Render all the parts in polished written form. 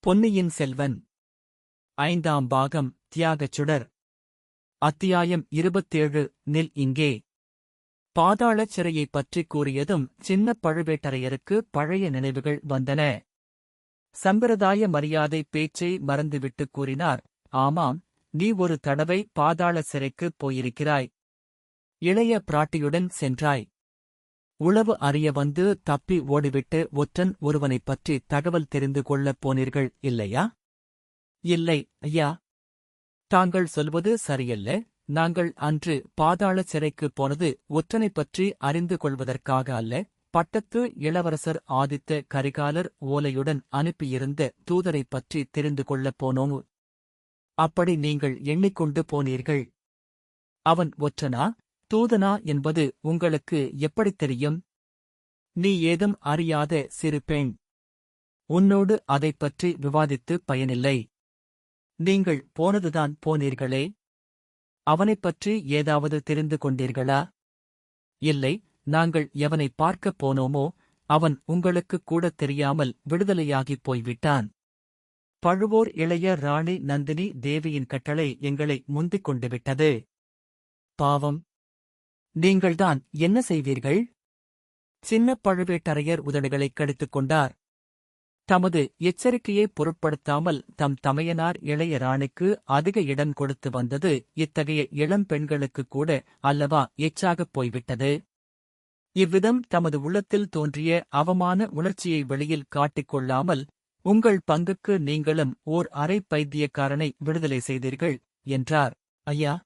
பொன்னியின் செல்வன் ஐந்தாம் பாகம் தியாகச் சுடர். அத்தியாயம் 27. நில் இங்கே. பாதாளச் சிறையைப் பற்றிக் கூறியதும் சின்னப் பழுவேட்டரையருக்கு பழைய நினைவுகள் வந்தன. சம்பிரதாய மரியாதை பேச்சை மறந்துவிட்டுக் கூறினார், ஆமாம், நீ ஒரு தடவை பாதாள சிறைக்குப் போயிருக்கிறாய். இளைய பிராட்டியுடன் சென்றாய். உளவு அறிய வந்து தப்பி ஓடிவிட்டு ஒற்றன் ஒருவனைப் பற்றி தகவல் தெரிந்து கொள்ளப் போனீர்கள், இல்லையா? இல்லை, ஐயா. தாங்கள் சொல்வது சரியல்ல. நாங்கள் அன்று பாதாள சிறைக்குப் போனது ஒற்றனைப் பற்றி அறிந்து கொள்வதற்காக அல்ல, பட்டத்து இளவரசர் ஆதித்த கரிகாலர் ஓலையுடன் அனுப்பியிருந்த தூதரைப் பற்றி தெரிந்து கொள்ளப் போனோம். அப்படி நீங்கள் எண்ணிக்கொண்டு போனீர்கள். அவன் ஒற்றனா தூதனா என்பது உங்களுக்கு எப்படித் தெரியும்? நீ ஏதும் அறியாத சிறு பெண். உன்னோடு அதைப் பற்றி விவாதித்து பயனில்லை. நீங்கள் போனதுதான் போனீர்களே. அவனைப் பற்றி ஏதாவது தெரிந்து கொண்டீர்களா? இல்லை, நாங்கள் எவனை பார்க்கப் போனோமோ அவன் உங்களுக்குக் கூடத் தெரியாமல் விடுதலையாகிப் போய்விட்டான். பழுவூர் இளைய ராணி நந்தினி தேவியின் கட்டளை எங்களை முந்திக் கொண்டு விட்டது. பாவம். நீங்கள்தான் என்ன செய்வீர்கள்? சின்னப் பழுவேட்டரையர் உதடுகளைக் கடித்துக் கொண்டார். தமது எச்சரிக்கையைப் பொருட்படுத்தாமல் தம் தமையனார் இளைய ராணிக்கு அதிக இடம் கொடுத்து வந்தது இத்தகைய இளம் பெண்களுக்குக் கூட அல்லவா எச்சாகப் போய்விட்டது. இவ்விதம் தமது உள்ளத்தில் தோன்றிய அவமான உணர்ச்சியை வெளியில் காட்டிக்கொள்ளாமல், உங்கள் பங்குக்கு நீங்களும் ஓர் அரை பைத்தியக்காரனை விடுதலை செய்தீர்கள் என்றார். ஐயா,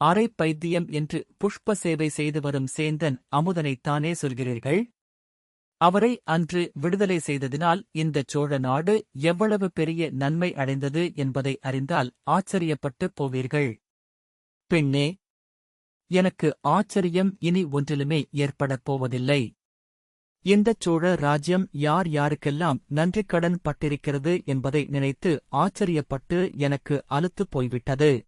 அரை பைத்தியம் என்று புஷ்ப சேவை செய்து வரும் சேந்தன் அமுதனைத்தானே சொல்கிறீர்கள்? அவரை அன்று விடுதலை செய்ததினால் இந்தச் சோழ நாடு எவ்வளவு பெரிய நன்மை அடைந்தது என்பதை அறிந்தால் ஆச்சரியப்பட்டுப் போவீர்கள். பெண்ணே, எனக்கு ஆச்சரியம் இனி ஒன்றிலுமே ஏற்படப் போவதில்லை. இந்தச் சோழ ராஜ்யம் யார் யாருக்கெல்லாம் நன்றிக்கடன் பட்டிருக்கிறது என்பதை நினைத்து ஆச்சரியப்பட்டு எனக்கு அலுத்துப் போய்விட்டது.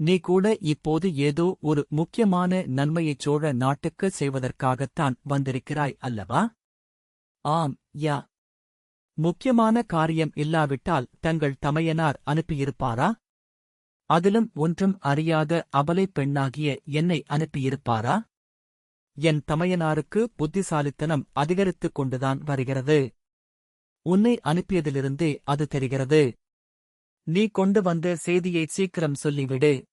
நீ கூட இப்போது ஏதோ ஒரு முக்கியமான நன்மையைச் சோழ நாட்டுக்குச் செய்வதற்காகத்தான் வந்திருக்கிறாய் அல்லவா? ஆம், யா. முக்கியமான காரியம் இல்லாவிட்டால் தங்கள் தமையனார் அனுப்பியிருப்பாரா? அதிலும் ஒன்றும் அறியாத அபலைப் பெண்ணாகிய என்னை அனுப்பியிருப்பாரா? என் தமையனாருக்கு புத்திசாலித்தனம் அதிகரித்துக் கொண்டுதான் வருகிறது. உன்னை அனுப்பியதிலிருந்தே அது தெரிகிறது. நீ கொண்டு வந்த செய்தியைச் சீக்கிரம் சொல்லிவிடு.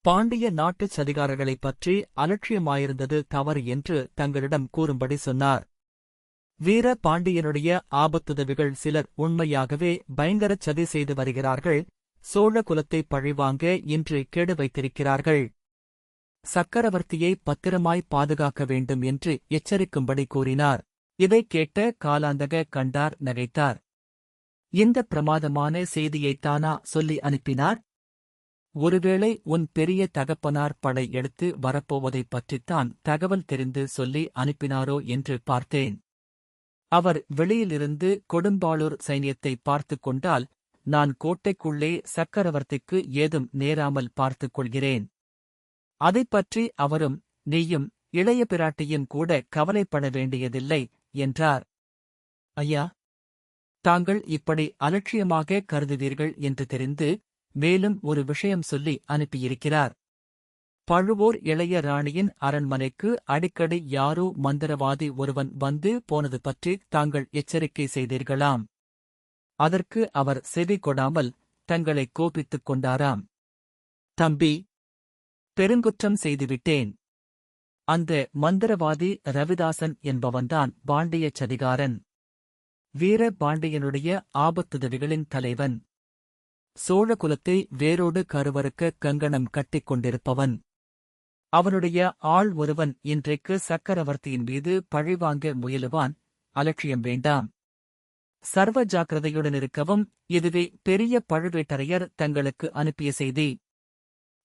பாண்டிய நாட்டுச் சதிகாரர்களைப் பற்றி அலட்சியமாயிருந்தது தவறு என்று தங்களிடம் கூறும்படி சொன்னார். வீர பாண்டியனுடைய ஆபத்துதவிகள் சிலர் உண்மையாகவே பயங்கரச் சதி செய்து வருகிறார்கள். சோழ குலத்தைப் பழிவாங்க இன்று கெடு வைத்திருக்கிறார்கள். சக்கரவர்த்தியை பத்திரமாய் பாதுகாக்க வேண்டும் என்று எச்சரிக்கும்படி கூறினார். இதைக் கேட்ட காலாந்தக கண்டார் நகைத்தார். இந்த பிரமாதமான செய்தியைத்தானா சொல்லி அனுப்பினார்? ஒருவேளை உன் பெரிய தகப்பனார் படை எடுத்து வரப்போவதைப் பற்றித்தான் தகவல் தெரிந்து சொல்லி அனுப்பினாரோ என்று பார்த்தேன். அவர் வெளியிலிருந்து கொடும்பாளூர் சைனியத்தை பார்த்துக் கொண்டால் நான் கோட்டைக்குள்ளே சக்கரவர்த்திக்கு ஏதும் நேராமல் பார்த்துக் கொள்கிறேன். அதைப் பற்றி அவரும் நீயும் இளைய பிராட்டியும் கூட கவலைப்பட வேண்டியதில்லை என்றார். ஐயா, தாங்கள் இப்படி அலட்சியமாக கருதுவீர்கள் என்று தெரிந்து மேலும் ஒரு விஷயம் சொல்லி அனுப்பியிருக்கிறார். பழுவூர் இளைய ராணியின் அரண்மனைக்கு அடிக்கடி யாரோ மந்திரவாதி ஒருவன் வந்து போனது பற்றி தாங்கள் எச்சரிக்கை செய்தீர்களாம். அதற்கு அவர் செவி கொடாமல் தங்களை கோபித்துக் கொண்டாராம். தம்பி, பெருங்குற்றம் செய்துவிட்டேன். அந்த மந்திரவாதி ரவிதாசன் என்பவன்தான் பாண்டிய சதிகாரன். வீர பாண்டியனுடைய ஆபத்துதவிகளின் தலைவன். சோழகுலத்தை வேரோடு கருவறுக்க கங்கணம் கட்டிக் கொண்டிருப்பவன். அவனுடைய ஆள் ஒருவன் இன்றைக்கு சக்கரவர்த்தியின் மீது பழிவாங்க முயலுவான். அலட்சியம் வேண்டாம். சர்வ ஜாக்கிரதையுடனிருக்கவும். இதுவே பெரிய பழுவேட்டரையர் தங்களுக்கு அனுப்பிய செய்தி.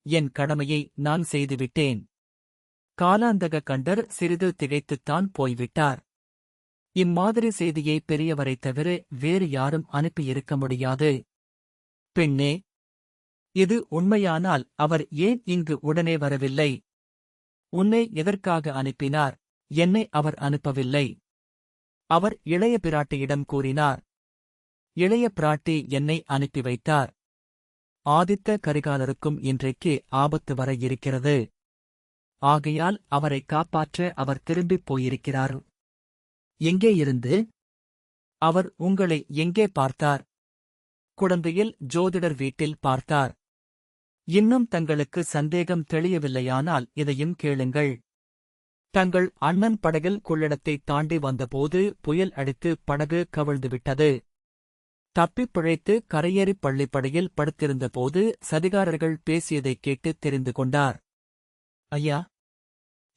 என் கடமையை நான் செய்துவிட்டேன். காலாந்தக கண்டர் சிறிது திகைத்துத்தான் போய்விட்டார். இம்மாதிரி செய்தியை பெரியவரைத் தவிர வேறு யாரும் அனுப்பியிருக்க முடியாது. பெண்ணே, இது உண்மையானால் அவர் ஏன் இங்கு உடனே வரவில்லை? உன்னை எதற்காக அனுப்பினார்? என்னை அவர் அனுப்பவில்லை. அவர் இளைய பிராட்டியிடம் கூறினார். இளைய பிராட்டி என்னை அனுப்பி வைத்தார். ஆதித்த கரிகாலருக்கும் இன்றைக்கு ஆபத்து வர இருக்கிறது. ஆகையால் அவரை காப்பாற்ற அவர் திரும்பிப் போயிருக்கிறார். எங்கே இருந்து? அவர் உங்களை எங்கே பார்த்தார்? குடந்தையில் ஜோதிடர் வீட்டில் பார்த்தார். இன்னும் தங்களுக்கு சந்தேகம் தெளியவில்லையானால் இதையும் கேளுங்கள். தங்கள் அண்ணன் படகில் கொள்ளிடத்தைத் தாண்டி வந்தபோது புயல் அடித்து படகு கவிழ்ந்துவிட்டது. தப்பிப் பிழைத்து கரையேறிப் பள்ளிப்படையில் படுத்திருந்தபோது சதிகாரர்கள் பேசியதைக் கேட்டு தெரிந்து கொண்டார். ஐயா,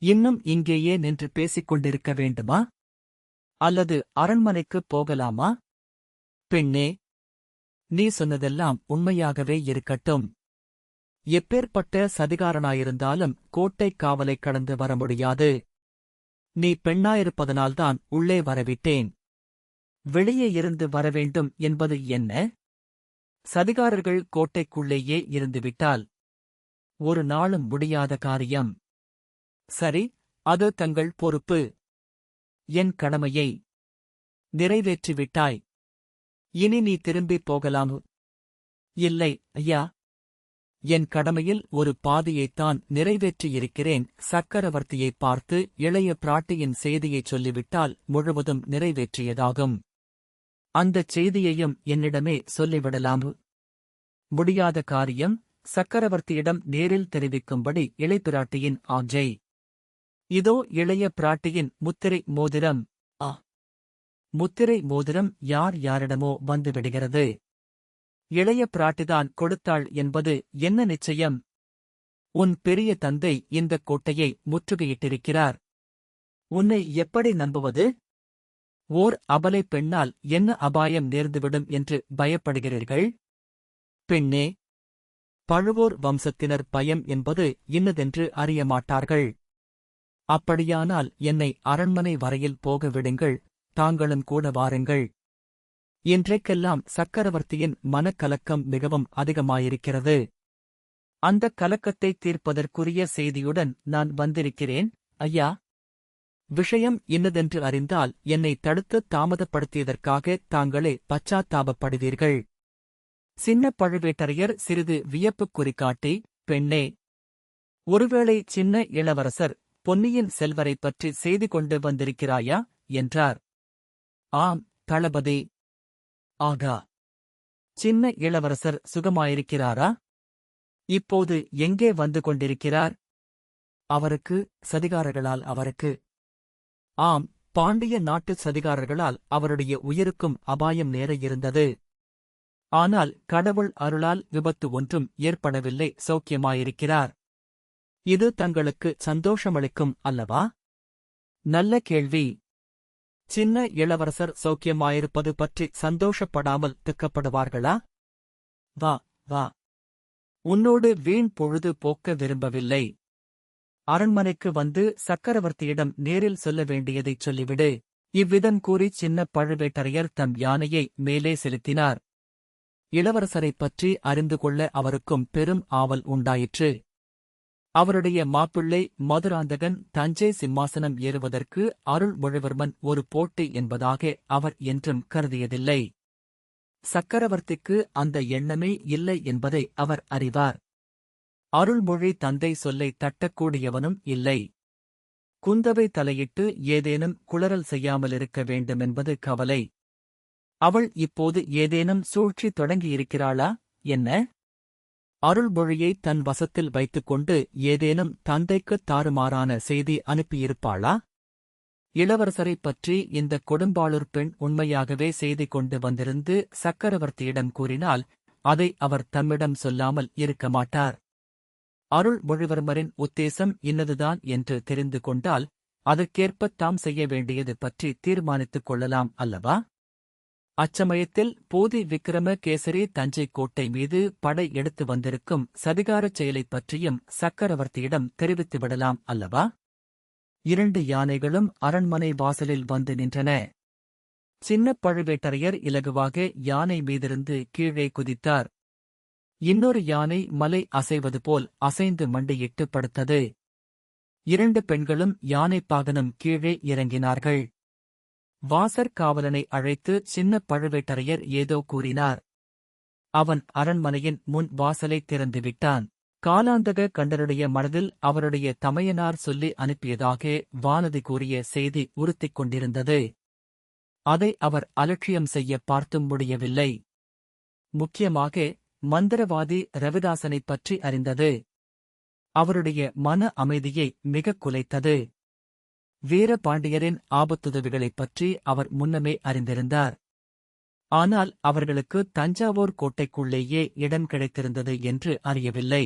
இன்னும் இங்கேயே நின்று பேசிக் கொண்டிருக்க வேண்டுமா? அல்லது அரண்மனைக்குப் போகலாமா? பெண்ணே, நீ சொன்னதெல்லாம் உண்மையாகவே இருக்கட்டும். எப்பேற்பட்ட சதிகாரனாயிருந்தாலும் கோட்டைக் காவலைக் கடந்து வர முடியாது. நீ பெண்ணாயிருப்பதனால்தான் உள்ளே வரவிட்டேன். வெளியே இருந்து வரவேண்டும் என்பது என்ன? சதிகாரர்கள் கோட்டைக்குள்ளேயே இருந்துவிட்டால் ஒரு நாளும் முடியாத காரியம். சரி, அது தங்கள் பொறுப்பு. என் கடமையை நிறைவேற்றிவிட்டாய். இனி நீ திரும்பிப் போகலாம். இல்லை ஐயா, என் கடமையில் ஒரு பாதியைத்தான் நிறைவேற்றியிருக்கிறேன். சக்கரவர்த்தியைப் பார்த்து இளைய பிராட்டியின் செய்தியைச் சொல்லிவிட்டால் முழுவதும் நிறைவேற்றியதாகும். அந்தச் செய்தியையும் என்னிடமே சொல்லிவிடலாம். முடியாத காரியம். சக்கரவர்த்தியிடம் நேரில் தெரிவிக்கும்படி இளையபிராட்டியின் ஆஜை. இதோ இளைய பிராட்டியின் முத்திரை மோதிரம். முத்திரை மோதிரம் யார் யாரிடமோ வந்துவிடுகிறது. இளைய பிராட்டிதான் கொடுத்தாள் என்பது என்ன நிச்சயம்? உன் பெரிய தந்தை இந்தக் கோட்டையை முற்றுகையிட்டிருக்கிறார். உன்னை எப்படி நம்புவது? ஓர் அபலை பெண்ணால் என்ன அபாயம் நேர்ந்துவிடும் என்று பயப்படுகிறீர்கள்? பெண்ணே, பழுவூர் வம்சத்தினர் பயம் என்பது இன்னதென்று அறியமாட்டார்கள். அப்படியானால் என்னை அரண்மனை வரையில் போக விடுங்கள். தாங்களும் கூட வாருங்கள். இன்றைக்கெல்லாம் சக்கரவர்த்தியின் மனக்கலக்கம் மிகவும் அதிகமாயிருக்கிறது. அந்தக் கலக்கத்தைத் தீர்ப்பதற்குரிய செய்தியுடன் நான் வந்திருக்கிறேன். ஐயா, விஷயம் இன்னதென்று அறிந்தால் என்னை தடுத்து தாமதப்படுத்தியதற்காக தாங்களே பச்சாத்தாபப்படுவீர்கள். சின்ன பழுவேட்டரையர் சிறிது வியப்புக் குறிகாட்டி, பெண்ணே, ஒருவேளை சின்ன இளவரசர் பொன்னியின் செல்வரைப் பற்றி செய்தி கொண்டு வந்திருக்கிறாயா என்றார். ஆம் தளபதி. ஆகா, சின்ன இளவரசர் சுகமாயிருக்கிறாரா? இப்போது எங்கே வந்து கொண்டிருக்கிறார்? அவருக்கு சதிகாரர்களால் அவருக்கு. ஆம், பாண்டிய நாட்டு சதிகாரர்களால் அவருடைய உயிருக்கும் அபாயம் நேர இருந்தது. ஆனால் கடவுள் அருளால் விபத்து ஒன்றும் ஏற்படவில்லை. சௌக்கியமாயிருக்கிறார். இது தங்களுக்கு சந்தோஷமளிக்கும் அல்லவா? நல்ல கேள்வி. சின்ன இளவரசர் சௌக்கியமாயிருப்பது பற்றி சந்தோஷப்படாமல் திக்கப்படுவார்களா? வா வா, உன்னோடு வீண் பொழுது போக்க விரும்பவில்லை. அரண்மனைக்கு வந்து சக்கரவர்த்தியிடம் நேரில் சொல்ல வேண்டியதைச் சொல்லிவிடு. இவ்விதம் கூறி சின்ன பழுவேட்டரையர் தம் யானையை மேலே செலுத்தினார். இளவரசரைப் பற்றி அறிந்து கொள்ள அவருக்கும் பெரும் ஆவல் உண்டாயிற்று. அவருடைய மாப்பிள்ளை மதுராந்தகன் தஞ்சை சிம்மாசனம் ஏறுவதற்கு அருள்மொழிவர்மன் ஒரு போட்டி என்பதாக அவர் என்றும் கருதியதில்லை. சக்கரவர்த்திக்கு அந்த எண்ணமே இல்லை என்பதை அவர் அறிவார். அருள்மொழி தந்தை சொல்லை தட்டக்கூடியவனும் இல்லை. குந்தவை தலையிட்டு ஏதேனும் குளறல் செய்யாமலிருக்க வேண்டுமென்பது கவலை. அவள் இப்போது ஏதேனும் சூழ்ச்சி தொடங்கியிருக்கிறாளா என்ன? அருள்மொழியை தன் வசத்தில் வைத்துக்கொண்டு ஏதேனும் தந்தைக்குத் தாறுமாறான செய்தி அனுப்பியிருப்பாளா? இளவரசரைப் பற்றி இந்த கொடும்பாளூர் பெண் உண்மையாகவே செய்தி கொண்டு வந்திருந்து சக்கரவர்த்தியிடம் கூறினால் அதை அவர் தம்மிடம் சொல்லாமல் இருக்க மாட்டார். அருள்மொழிவர்மரின் உத்தேசம் இன்னதுதான் என்று தெரிந்து கொண்டால் அதற்கேற்பத் தாம் செய்ய வேண்டியது பற்றி தீர்மானித்துக் கொள்ளலாம் அல்லவா? அச்சமயத்தில் பூதி விக்கிரம கேசரி தஞ்சை கோட்டை மீது படை எடுத்து வந்திருக்கும் சதிகாரச் செயலைப் பற்றியும் சக்கரவர்த்தியிடம் தெரிவித்துவிடலாம் அல்லவா? 2 யானைகளும் அரண்மனை வாசலில் வந்து நின்றன. சின்ன பழுவேட்டரையர் இலகுவாக யானை மீதிருந்து கீழே குதித்தார். இன்னொரு யானை மலை அசைவது போல் அசைந்து மண்டியிட்டு படுத்தது. 2 பெண்களும் யானைப்பாகனும் கீழே இறங்கினார்கள். வாசற் காவலனை அழைத்து சின்ன பழுவேட்டரையர் ஏதோ கூறினார். அவன் அரண்மனையின் முன் வாசலைத் திறந்துவிட்டான். காலாந்தக கண்டருடைய மனதில் அவருடைய தமையனார் சொல்லி அனுப்பியதாக வானதி கூறிய செய்தி உறுத்திக் கொண்டிருந்தது. அதை அவர் அலட்சியம் செய்ய பார்த்தும் முடியவில்லை. முக்கியமாக மந்திரவாதி ரவிதாசனைப் பற்றி அறிந்தது அவருடைய மன அமைதியை மிகக் குலைத்தது. வீரபாண்டியரின் ஆபத்துதவிகளைப் பற்றி அவர் முன்னமே அறிந்திருந்தார். ஆனால் அவர்களுக்கு தஞ்சாவூர் கோட்டைக்குள்ளேயே இடம் கிடைத்திருந்தது என்று அறியவில்லை.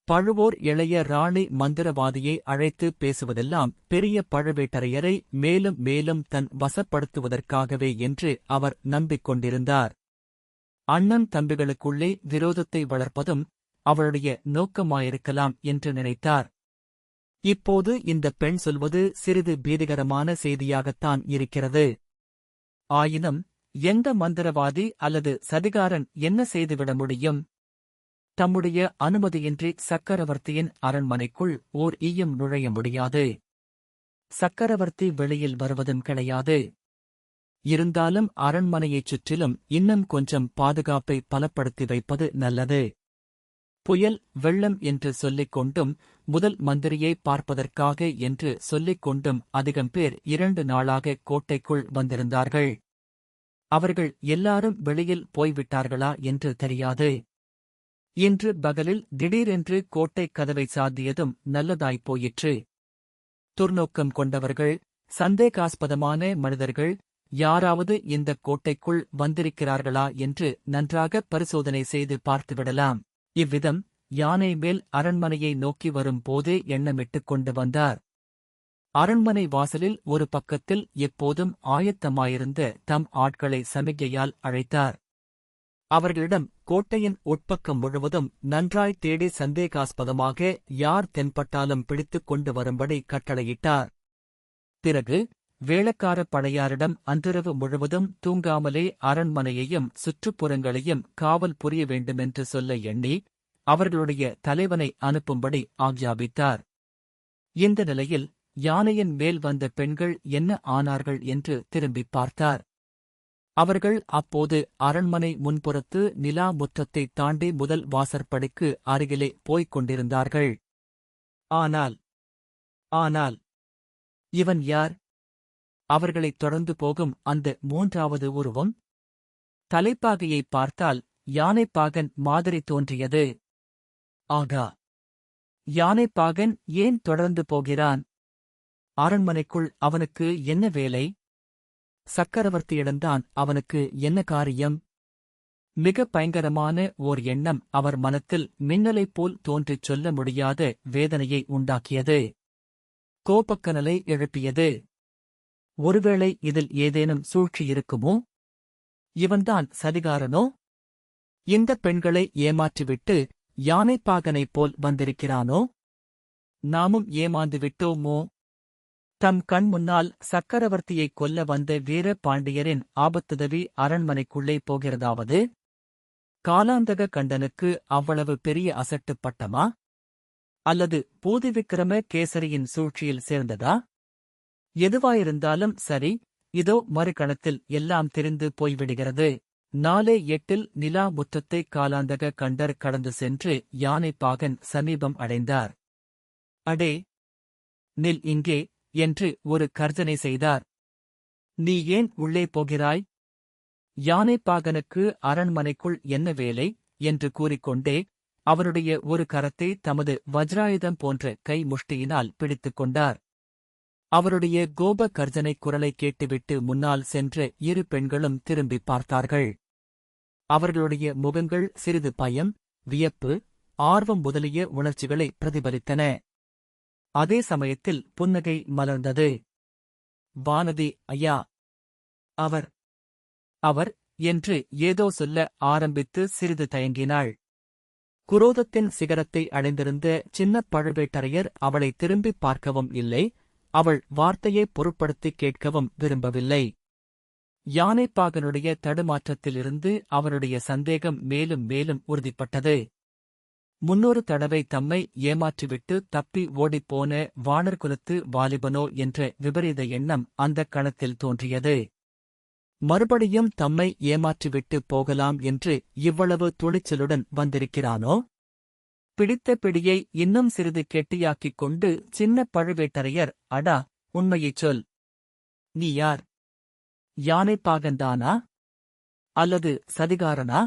பழுவூர் இளைய ராணி மந்திரவாதியை அழைத்து பேசுவதெல்லாம் பெரிய பழுவேட்டரையரை மேலும் மேலும் தன் வசப்படுத்துவதற்காகவே என்று அவர் நம்பிக்கொண்டிருந்தார். அண்ணன் தம்பிகளுக்குள்ளே விரோதத்தை வளர்ப்பதும் அவளுடைய நோக்கமாயிருக்கலாம் என்று நினைத்தார். இப்போது இந்த பெண் சொல்வது சிறிது பீதிகரமான செய்தியாகத்தான் இருக்கிறது. ஆயினும் எந்த மந்திரவாதி அல்லது சதிகாரன் என்ன செய்துவிட முடியும்? தம்முடைய அனுமதியின்றி சக்கரவர்த்தியின் அரண்மனைக்குள் ஓர் ஈயும் நுழைய முடியாது. சக்கரவர்த்தி வெளியில் வருவதும் கிடையாது. இருந்தாலும் அரண்மனையைச் சுற்றிலும் இன்னும் கொஞ்சம் பாதுகாப்பை பலப்படுத்தி வைப்பது நல்லது. புயல் வெள்ளம் என்று சொல்லிக் கொண்டும் முதல் மந்திரியை பார்ப்பதற்காக என்று சொல்லிக் கொண்டும் அதிகம் பேர் 2 நாளாக கோட்டைக்குள் வந்திருந்தார்கள். அவர்கள் எல்லாரும் வெளியில் போய்விட்டார்களா என்று தெரியாது. இன்று பகலில் திடீரென்று கோட்டைக் கதவை சாத்தியதும் நல்லதாய்ப் போயிற்று. துர்நோக்கம் கொண்டவர்கள், சந்தேகாஸ்பதமான மனிதர்கள் யாராவது இந்தக் கோட்டைக்குள் வந்திருக்கிறார்களா என்று நன்றாக பரிசோதனை செய்து பார்த்துவிடலாம். இவ்விதம் யானை மேல் அரண்மனையை நோக்கி வரும் போதே எண்ணமிட்டுக் கொண்டு வந்தார். அரண்மனை வாசலில் ஒரு பக்கத்தில் எப்போதும் ஆயத்தமாயிருந்த தம் ஆட்களை சமிகையால் அழைத்தார். அவர்களிடம் கோட்டையின் உட்பக்கம் முழுவதும் நன்றாய் தேடி சந்தேகாஸ்பதமாக யார் தென்பட்டாலும் பிடித்துக் கொண்டு வரும்படி கட்டளையிட்டார். பிறகு வேளக்காரப் படையாரிடம் அன்றிரவு முழுவதும் தூங்காமலே அரண்மனையையும் சுற்றுப்புறங்களையும் காவல் புரிய வேண்டுமென்று சொல்ல எண்ணி அவர்களுடைய தலைவனை அனுப்பும்படி ஆக்ஞாபித்தார். இந்த நிலையில் யானையின் மேல் வந்த பெண்கள் என்ன ஆனார்கள் என்று திரும்பிப் பார்த்தார். அவர்கள் அப்போது அரண்மனை முன்புறத்து நிலா முற்றத்தைத் தாண்டி முதல் வாசற்படிக்கு அருகிலே போய்க் கொண்டிருந்தார்கள். ஆனால் இவன் யார்? அவர்களைத் தொடர்ந்து போகும் அந்த 3வது உருவம்? தலைப்பாகையைப் பார்த்தால் யானைப்பாகன் மாதிரி தோன்றியது. ஆகா, யானைப்பாகன் ஏன் தொடர்ந்து போகிறான்? அரண்மனைக்குள் அவனுக்கு என்ன வேலை? சக்கரவர்த்தியிடம்தான் அவனுக்கு என்ன காரியம்? மிக பயங்கரமான ஓர் எண்ணம் அவர் மனத்தில் மின்னலைப் போல் தோன்றிச் சொல்ல முடியாத வேதனையை உண்டாக்கியது. கோபக்கனலை எழுப்பியது. ஒருவேளை இதில் ஏதேனும் சூழ்ச்சி இருக்குமோ? இவன்தான் சதிகாரனோ? இந்தப் பெண்களை ஏமாற்றிவிட்டு யானைப்பாகனைப் போல் வந்திருக்கிறானோ? நாமும் ஏமாந்து விட்டோமோ? தம் கண் முன்னால் சக்கரவர்த்தியைக் கொல்ல வந்த வீர பாண்டியரின் ஆபத்துதவி அரண்மனைக்குள்ளே போகிறதாவது? காலாந்தக கண்டனுக்கு அவ்வளவு பெரிய அசட்டுப் பட்டமா? அல்லது பூதிவிக்கிரம கேசரியின் சூழ்ச்சியில் சேர்ந்ததா? எதுவாயிருந்தாலும் சரி, இதோ மறுகணத்தில் எல்லாம் தெரிந்து போய்விடுகிறது. 4:08 நிலா முற்றத்தை காலாந்தக கண்டர் கடந்து சென்று யானைப்பாகன் சமீபம் அடைந்தார். அடே, நில் இங்கே என்று ஒரு கர்ஜனை செய்தார். நீ ஏன் உள்ளே போகிறாய்? யானைப்பாகனுக்கு அரண்மனைக்குள் என்ன வேலை என்று கூறிக்கொண்டே அவருடைய ஒரு கரத்தை தமது வஜ்ராயுதம் போன்ற கை முஷ்டியினால் பிடித்துக் கொண்டார். அவருடைய கோப கர்ஜனை குரலை கேட்டுவிட்டு முன்னால் சென்ற 2 பெண்களும் திரும்பிப் பார்த்தார்கள். அவர்களுடைய முகங்கள் சிறிது பயம், வியப்பு, ஆர்வம் முதலிய உணர்ச்சிகளை பிரதிபலித்தன. அதே சமயத்தில் புன்னகை மலர்ந்தது. வானதி, ஐயா, அவர் என்று ஏதோ சொல்ல ஆரம்பித்து சிறிது தயங்கினாள். குரோதத்தின் சிகரத்தை அடைந்திருந்த சின்னப் பழுவேட்டரையர் அவளை திரும்பிப் பார்க்கவும் இல்லை, அவள் வார்த்தையை பொருட்படுத்திக் கேட்கவும் விரும்பவில்லை. யானைப்பாகனுடைய தடுமாற்றத்திலிருந்து அவருடைய சந்தேகம் மேலும் மேலும் உறுதிப்பட்டது. 300 தடவை தம்மை ஏமாற்றிவிட்டு தப்பி ஓடிப்போன வாணர்குலத்து வாலிபனோ என்ற விபரீத எண்ணம் அந்தக் கணத்தில் தோன்றியது. மறுபடியும் தம்மை ஏமாற்றிவிட்டு போகலாம் என்று இவ்வளவு துணிச்சலுடன் வந்திருக்கிறானோ? பிடித்த பிடியை இன்னும் சிறிது கெட்டியாக்கிக் கொண்டு சின்ன பழுவேட்டரையர், அடா, உண்மையைச் சொல். நீ யார்? யானைப்பாகன்தானா? அல்லது சதிகாரனா?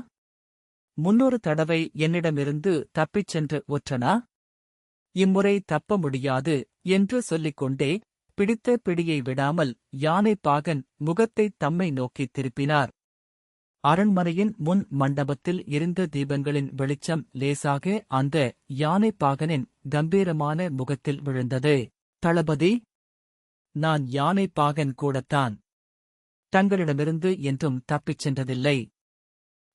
300 தடவை என்னிடமிருந்து தப்பிச் சென்ற ஒற்றனா? இம்முறை தப்ப முடியாது என்று சொல்லிக் கொண்டே பிடித்த பிடியை விடாமல் யானைப்பாகன் முகத்தைத் தம்மை நோக்கித் திருப்பினார். அரண்மனையின் முன் மண்டபத்தில் எரிந்த தீபங்களின் வெளிச்சம் லேசாக அந்த யானைப்பாகனின் கம்பீரமான முகத்தில் விழுந்தது. தளபதி, நான் யானைப்பாகன் கூடத்தான். தங்களிடமிருந்து என்றும் தப்பிச் சென்றதில்லை.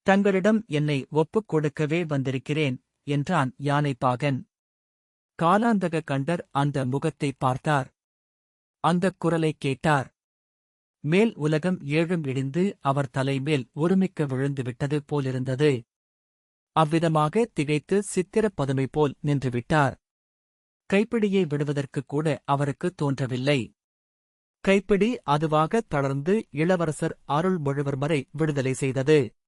தங்களிடம் என்னை ஒப்புக் கொடுக்கவே வந்திருக்கிறேன் என்றான் யானைப்பாகன். காலாந்தக கண்டர் அந்த முகத்தை பார்த்தார். அந்தக் குரலைக் கேட்டார். மேல் உலகம் ஏழும் இடிந்து அவர் தலைமேல் ஒருமிக்க விழுந்துவிட்டது போலிருந்தது. அவ்விதமாக திகைத்து சித்திரப் பதுமை போல் நின்றுவிட்டார். கைப்பிடியை விடுவதற்குக் கூட அவருக்கு தோன்றவில்லை. கைப்பிடி அதுவாக தளர்ந்து இளவரசர் அருள்மொழிவர்மரை விடுதலை செய்தது.